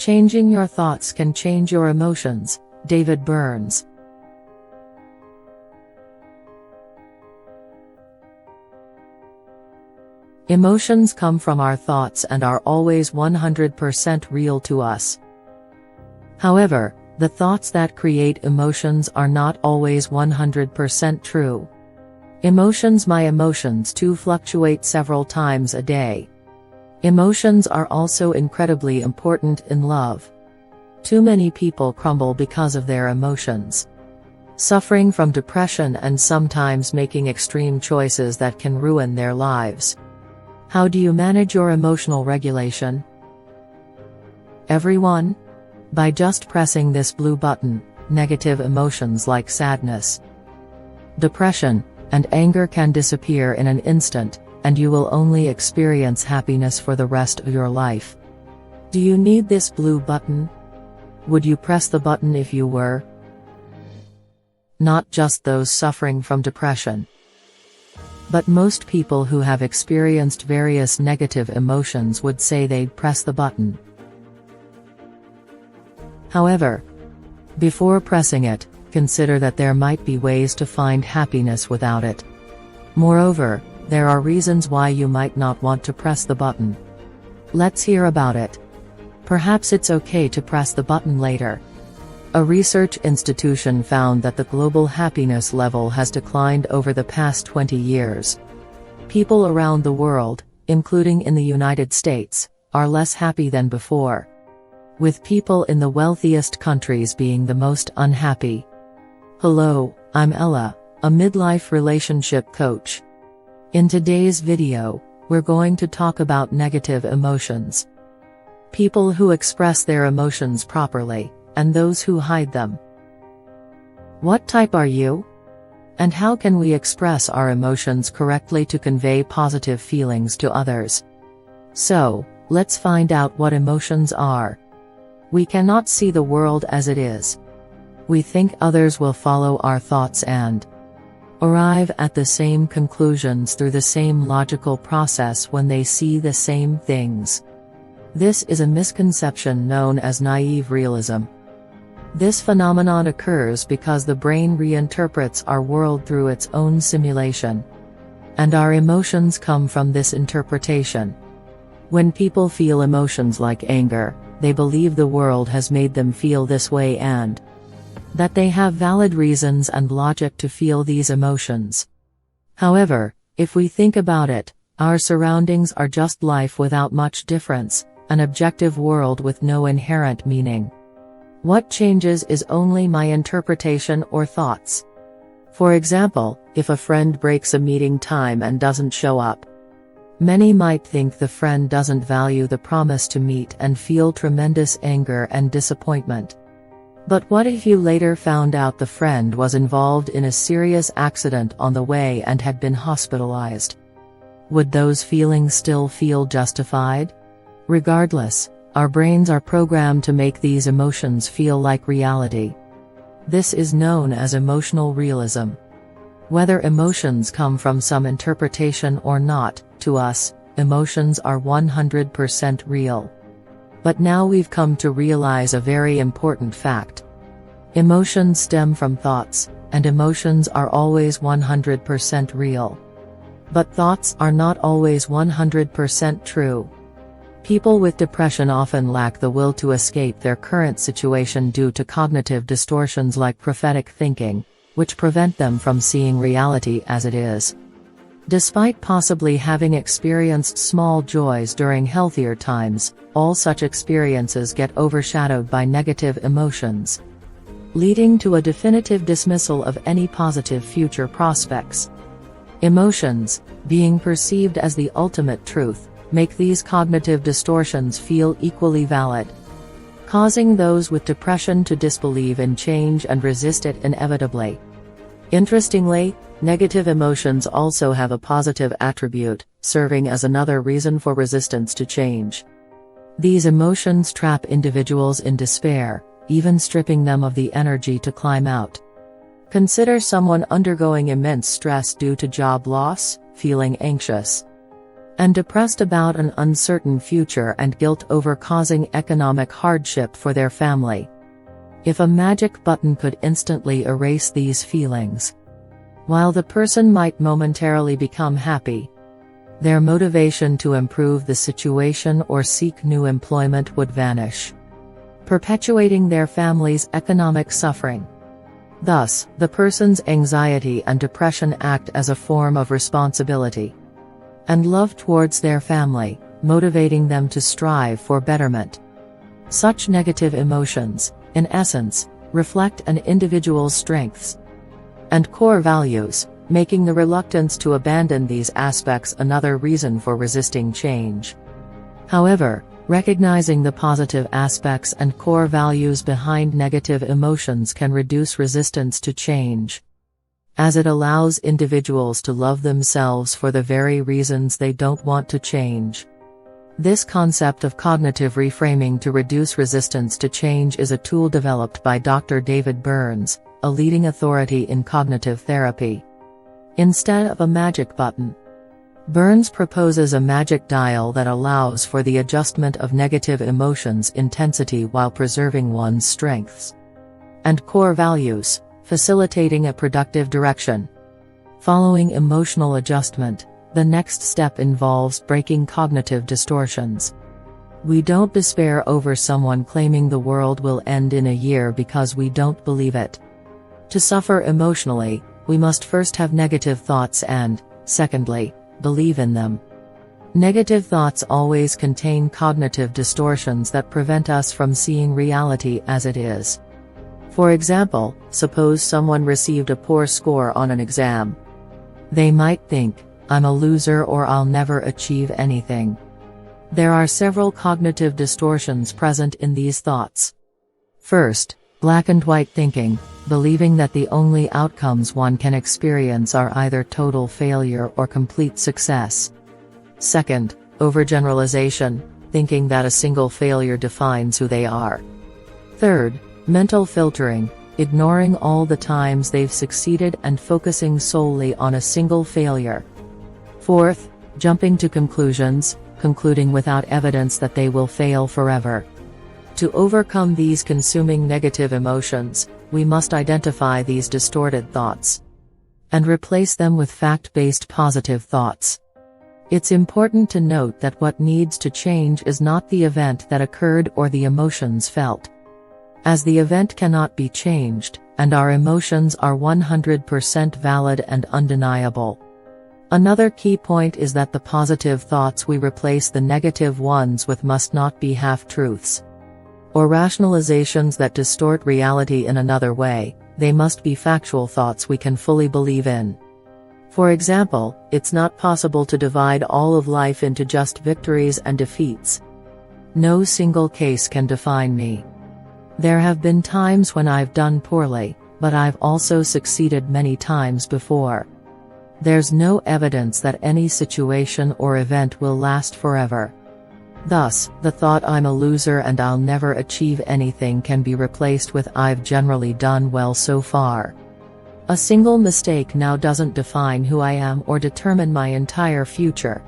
Changing your thoughts can change your emotions. David Burns. Emotions come from our thoughts and are always 100% real to us. However, the thoughts that create emotions are not always 100% true. My emotions too fluctuate several times a day. Emotions are also incredibly important in love. Too many people crumble because of their emotions, suffering from depression and sometimes making extreme choices that can ruin their lives. How do you manage your emotional regulation? Everyone? By just pressing this blue button. Negative emotions like sadness, depression, and anger can disappear in an instant, and you will only experience happiness for the rest of your life. Do you need this blue button? Would you press the button if you were not just those suffering from depression, but most people who have experienced various negative emotions would say they'd press the button. However, before pressing it, consider that there might be ways to find happiness without it. Moreover, there are reasons why you might not want to press the button. Let's hear about it. Perhaps it's okay to press the button later. A research institution found that the global happiness level has declined over the past 20 years. People around the world, including in the United States, are less happy than before, with people in the wealthiest countries being the most unhappy. Hello, I'm Ella, a midlife relationship coach. In today's video, we're going to talk about negative emotions. People who express their emotions properly, and those who hide them. What type are you? And how can we express our emotions correctly to convey positive feelings to others? So, let's find out what emotions are. We cannot see the world as it is. We think others will follow our thoughts and arrive at the same conclusions through the same logical process when they see the same things. This is a misconception known as naive realism. This phenomenon occurs because the brain reinterprets our world through its own simulation, and our emotions come from this interpretation. When people feel emotions like anger, they believe the world has made them feel this way and that they have valid reasons and logic to feel these emotions. However, if we think about it, our surroundings are just life without much difference, an objective world with no inherent meaning. What changes is only my interpretation or thoughts. For example, if a friend breaks a meeting time and doesn't show up, many might think the friend doesn't value the promise to meet and feel tremendous anger and disappointment. But what if you later found out the friend was involved in a serious accident on the way and had been hospitalized? Would those feelings still feel justified? Regardless, our brains are programmed to make these emotions feel like reality. This is known as emotional realism. Whether emotions come from some interpretation or not, to us, emotions are 100% real. But now we've come to realize a very important fact. Emotions stem from thoughts, and emotions are always 100% real. But thoughts are not always 100% true. People with depression often lack the will to escape their current situation due to cognitive distortions like prophetic thinking, which prevent them from seeing reality as it is. Despite possibly having experienced small joys during healthier times, all such experiences get overshadowed by negative emotions, leading to a definitive dismissal of any positive future prospects. Emotions, being perceived as the ultimate truth, make these cognitive distortions feel equally valid, causing those with depression to disbelieve in change and resist it inevitably. Interestingly, negative emotions also have a positive attribute, serving as another reason for resistance to change. These emotions trap individuals in despair, even stripping them of the energy to climb out. Consider someone undergoing immense stress due to job loss, feeling anxious, and depressed about an uncertain future and guilt over causing economic hardship for their family. If a magic button could instantly erase these feelings, while the person might momentarily become happy, their motivation to improve the situation or seek new employment would vanish, perpetuating their family's economic suffering. Thus, the person's anxiety and depression act as a form of responsibility and love towards their family, motivating them to strive for betterment. Such negative emotions, in essence, reflect an individual's strengths and core values, making the reluctance to abandon these aspects another reason for resisting change. However, recognizing the positive aspects and core values behind negative emotions can reduce resistance to change, as it allows individuals to love themselves for the very reasons they don't want to change. This concept of cognitive reframing to reduce resistance to change is a tool developed by Dr. David Burns, a leading authority in cognitive therapy. Instead of a magic button, Burns proposes a magic dial that allows for the adjustment of negative emotions' intensity while preserving one's strengths and core values, facilitating a productive direction. Following emotional adjustment, the next step involves breaking cognitive distortions. We don't despair over someone claiming the world will end in a year because we don't believe it. To suffer emotionally, we must first have negative thoughts and, secondly, believe in them. Negative thoughts always contain cognitive distortions that prevent us from seeing reality as it is. For example, suppose someone received a poor score on an exam. They might think, "I'm a loser or I'll never achieve anything." There are several cognitive distortions present in these thoughts. First, black and white thinking, believing that the only outcomes one can experience are either total failure or complete success. Second, overgeneralization, thinking that a single failure defines who they are. Third, mental filtering, ignoring all the times they've succeeded and focusing solely on a single failure. Fourth, jumping to conclusions, concluding without evidence that they will fail forever. To overcome these consuming negative emotions, we must identify these distorted thoughts and replace them with fact-based positive thoughts. It's important to note that what needs to change is not the event that occurred or the emotions felt, as the event cannot be changed, and our emotions are 100% valid and undeniable. Another key point is that the positive thoughts we replace the negative ones with must not be half-truths or rationalizations that distort reality in another way. They must be factual thoughts we can fully believe in. For example, it's not possible to divide all of life into just victories and defeats. No single case can define me. There have been times when I've done poorly, but I've also succeeded many times before. There's no evidence that any situation or event will last forever. Thus, the thought "I'm a loser and I'll never achieve anything" can be replaced with "I've generally done well so far. A single mistake now doesn't define who I am or determine my entire future."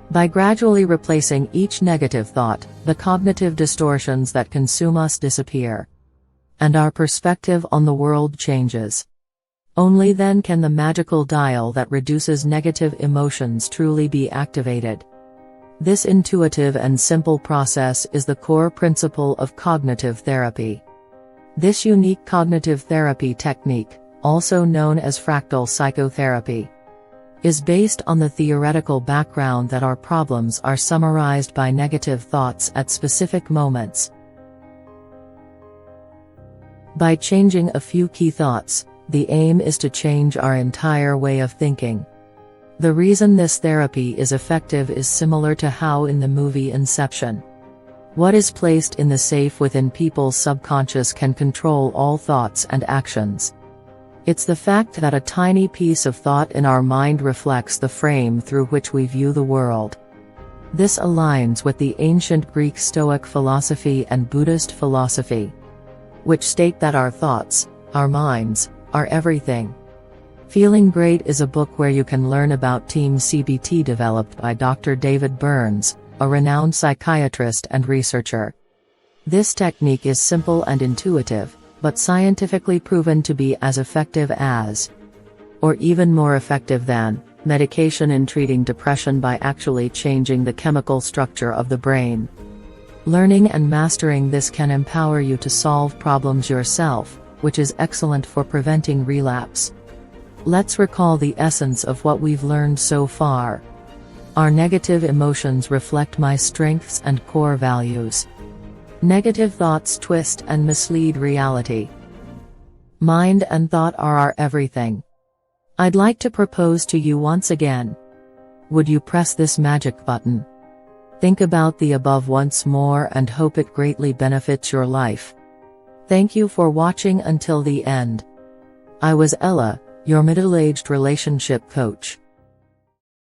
By gradually replacing each negative thought, the cognitive distortions that consume us disappear, and our perspective on the world changes. Only then can the magical dial that reduces negative emotions truly be activated. This intuitive and simple process is the core principle of cognitive therapy. This unique cognitive therapy technique, also known as fractal psychotherapy, is based on the theoretical background that our problems are summarized by negative thoughts at specific moments. By changing a few key thoughts, the aim is to change our entire way of thinking. The reason this therapy is effective is similar to how in the movie Inception, what is placed in the safe within people's subconscious can control all thoughts and actions. It's the fact that a tiny piece of thought in our mind reflects the frame through which we view the world. This aligns with the ancient Greek Stoic philosophy and Buddhist philosophy, which state that our thoughts, our minds, are everything. Feeling Great is a book where you can learn about Team CBT developed by Dr. David Burns, a renowned psychiatrist and researcher. This technique is simple and intuitive, but scientifically proven to be as effective as, or even more effective than, medication in treating depression by actually changing the chemical structure of the brain. Learning and mastering this can empower you to solve problems yourself, which is excellent for preventing relapse. Let's recall the essence of what we've learned so far. Our negative emotions reflect my strengths and core values. Negative thoughts twist and mislead reality. Mind and thought are our everything. I'd like to propose to you once again. Would you press this magic button? Think about the above once more and hope it greatly benefits your life. Thank you for watching until the end. I was Ella, your middle-aged relationship coach.